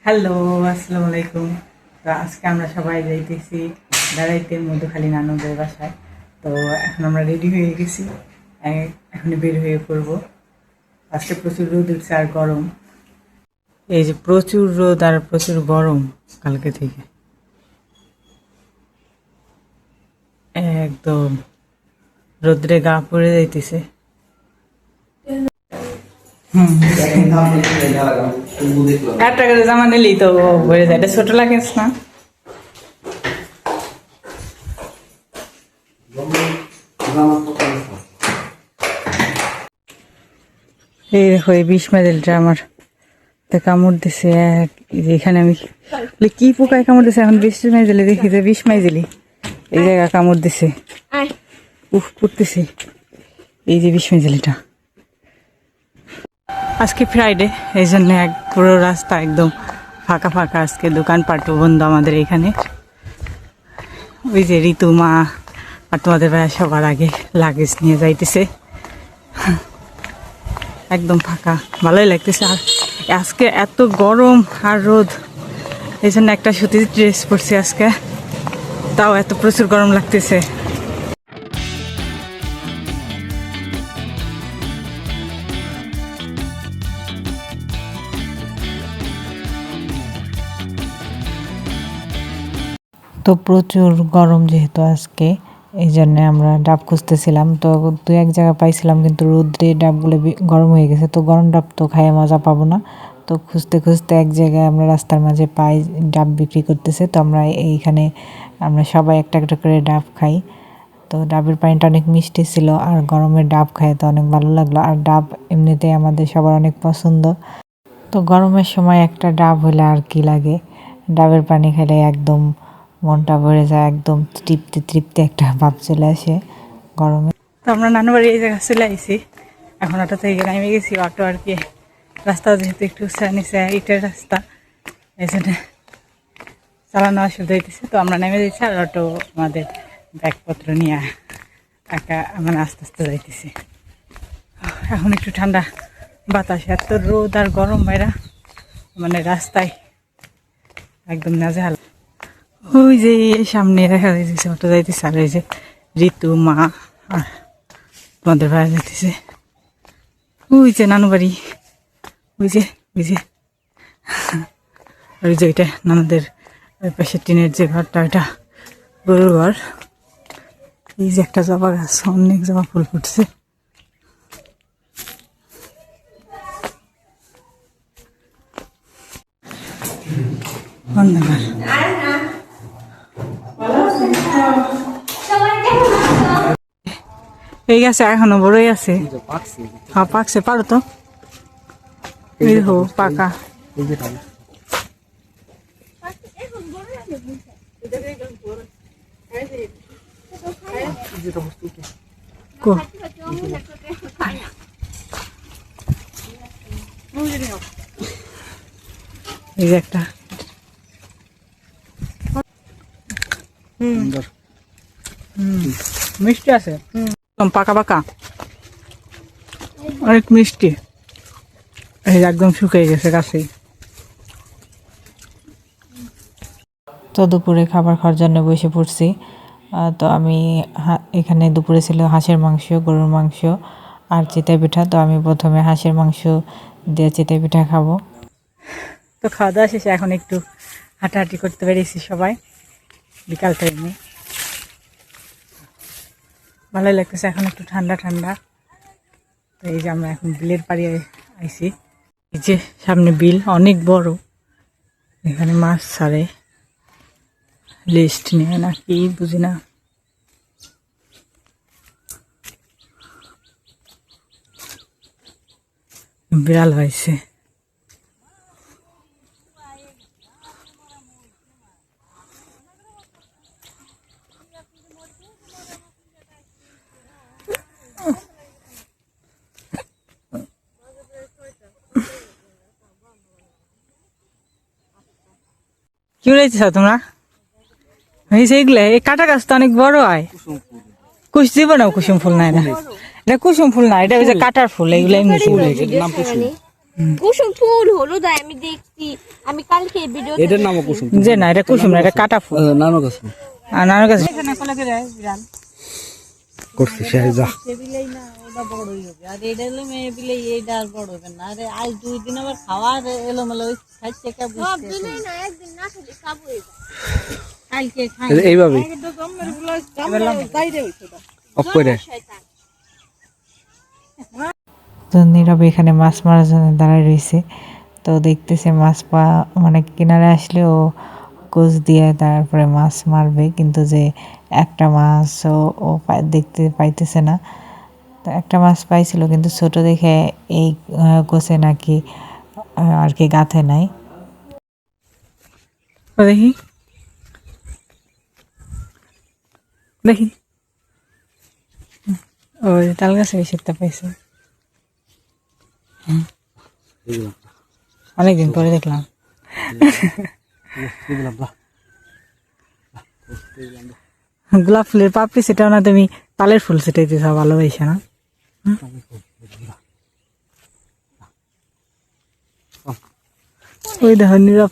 Hello, আসসালামু আলাইকুম। তো আজকে আমরা সবাই যাইতেছি বেড়াইতে মধুখালী নানুদের বাসায়। তো এখন আমরা রেডি হয়ে গেছি, এখন বের হয়ে পড়বো। আজকে প্রচুর রোদ উঠছে আর গরম, এই যে প্রচুর রোদ আর প্রচুর গরম কালকে থেকে একদম রোদ্রে গা পড়ে যাইতেছে। একটা করে জামা নিলি তো ভরে যায়, এটা ছোট লাগিস না? এই দেখো এই বিষ মেডেলটা আমার কামড় দিছে এখানে। আমি কি পোকায় কামড় দিছে এখন? বিষ মেজেলি দেখি যে বিষ মেজেলি এই জায়গা কামড় দিছে, উফ করতেছে। এই যে বিষ মেজেলিটা, আজকে ফ্রাইডে এই জন্য পুরো রাস্তা একদম ফাঁকা ফাঁকা। আজকে দোকানপাটও বন্ধ আমাদের এখানে। ওই যে ঋতু মা আর তোমাদের ভাইয়া সবার আগে লাগেজ নিয়ে যাইতেছে, একদম ফাঁকা, ভালোই লাগতেছে। আর আজকে এত গরম আর রোদ, এই জন্য একটা সুতির ড্রেস পরছি আজকে, তাও এত প্রচুর গরম লাগতেছে। তো প্রচুর গরম যেহেতু আজকে, এই জন্য আমরা ডাব খুঁজতেছিলাম। তো দু এক জায়গা পাইছিলাম, কিন্তু রোদ্রে ডাবগুলো গরম হয়ে গেছে। তো গরম ডাব তো খাইয়ে মজা পাবো না। তো খুঁজতে খুঁজতে এক জায়গায় আমরা রাস্তার মাঝে পাই, ডাব বিক্রি করতেছে। তো আমরা সবাই একটা একটা করে ডাব খাই। তো ডাবের পানিটা অনেক মিষ্টি ছিল, আর গরমের ডাব খাইয়ে তো অনেক ভালো লাগলো। আর ডাব এমনিতেই আমাদের সবার অনেক পছন্দ। তো গরমের সময় একটা ডাব হলে আর কি লাগে, ডাবের পানি খেলে একদম মনটা ভরে যায়, একদম তৃপ্তি তৃপ্তি একটা ভাব চলে আসে গরমে। তো আমরা নানু বাড়ি এই জায়গা চলে আসি, এখন অটো থেকে নেমে গেছি। অটো আর কি রাস্তা যেহেতু একটু নিচে ইটের রাস্তা, এই জন্য চালানো অসুবিধা হইতেছে। তো আমরা নেমে দিচ্ছি, আর অটো আমাদের ব্যাগপত্র নিয়ে মানে আস্তে আস্তে যাইতেছি। এখন একটু ঠান্ডা বাতাস, এত রোদ আর গরম বাইরা, মানে রাস্তায় একদম নাজেহাল। ওই যে সামনে দেখা যাইতেছে অটো যাইতেছে, আর এই যে ঋতু মা আর তোমাদের ভাইয়া যাইতেছে। ওই যে নানু বাড়ি, ওই যে ওইটা নানুদের ওই পাশে টিনের যে ঘরটা, ওইটা গরুর ঘর। এই যে একটা জবা গাছ, অনেক জবা ফুল ফুটছে। অন্ধকার, এই গাছে এখনো বড়ই আছে। হ্যাঁ পাকছে, পারো তো পাকা। এই যে একটা মিষ্টি আছে, পাকা পাকা, অনেক মিষ্টি। এই একদম শুকিয়ে গেছে গাছেই। তো দুপুরে খাবার খাওয়ার জন্য বসে পড়ছি। তো আমি এখানে দুপুরে ছিল হাঁসের মাংস, গরুর মাংস আর চিতই পিঠা। তো আমি প্রথমে হাঁসের মাংস দিয়ে চিতই পিঠা খাবো। তো খাওয়া দাওয়া শেষে এখন একটু হাঁটাহাঁটি করতে পেরেছি সবাই বিকাল টাইমে, ভালোই লাগতেছে। এখন একটু ঠান্ডা ঠান্ডা। তো এই যে আমরা এখন বিলের পাড়ে আইছি, এই যে সামনে বিল অনেক বড়, এখানে মাছ ছাড়ে, লিস্ট নিয়ে না কি বুঝি না। বিড়াল হয়েছে, কি বলেছিস তোমরা? হয়েছে এগুলো, এই কাটা গাছ তো অনেক বড় হয়। কুশ দিব না, কুসুম ফুল না, এটা কুসুম ফুল না, এটা ওই যে কাটার ফুল, এগুলো এমনি। কুসুম ফুল হলুদ হয় আমি দেখছি আমি কালকে ভিডিও এটার নামও কুসুম যে না এটা কুসুম না এটা কাটা ফুল নানো গাছ আর নানার কাছে করছি সে যা টেবিলেই না ওটা বড়ই হবে আর এটা হলো মেয়ে বিলে এইটা আর বড় হবে না আরে আজ 2 দিন আবার খাওয়ার এলোমেলো ওই খাইছে কা বুঝতে দিনই না একদিন না খেলে খাবো কালকে খাই এইভাবে তো জম্মের গুলো জম্মের বাইরে হইছে তো অফ করে শয়তান তো নীরবে এখানে মাছ মারার জন্য দাঁড়ায় রয়েছে তো দেখতেছে মাছ মানে কিনারে আসলে ও কোচ দিয়ে তারপরে মাছ মারবে কিন্তু যে একটা মাছও ও দেখতে পাইতেছে না তো একটা মাছ পাইছিল কিন্তু ছোট দেখে এই কোচে নাকি আর কি গাঁথে নাই দেখি দেখি ওই তাল গাছে বেশিটা পাইছে অনেকদিন পরে দেখলাম গোলাপ ফুলের পাপড়ি সেটাও না তুমি তালের ফুল সেটাইতে চাও ভালোবাসে না ওই দেখো নীরব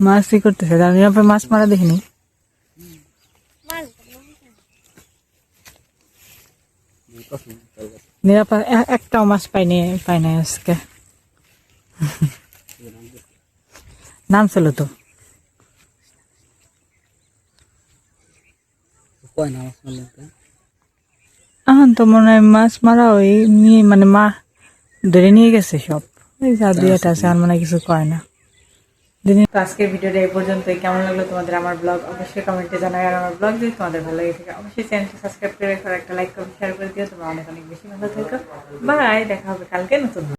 মাছই করতেছে নীরবে মাছ মারা দেখিনি নীরব একটাও মাছ পাইনি আজকে নাম ছিল তো কয় না মাছ মারলে এখন তো মনে হয় মাছ মারা ওই নিয়ে মানে মা ধরে নিয়ে গেছে সব ওই যা দুই একটা আছে আর মানে কিছু কয় না আজকের ভিডিওটা এই পর্যন্তই কেমন লাগলো তোমাদের আমার ব্লগ অবশ্যই কমেন্টে জানাই আর আমার ব্লগ যদি তোমাদের ভালো লেগে থাকে অবশ্যই চ্যানেলটি সাবস্ক্রাইব করে রেখো একটা লাইক করে শেয়ার করে দিও তোমরা অনেক অনেক বেশি ভালো থেকো বাই দেখা হবে কালকে নতুন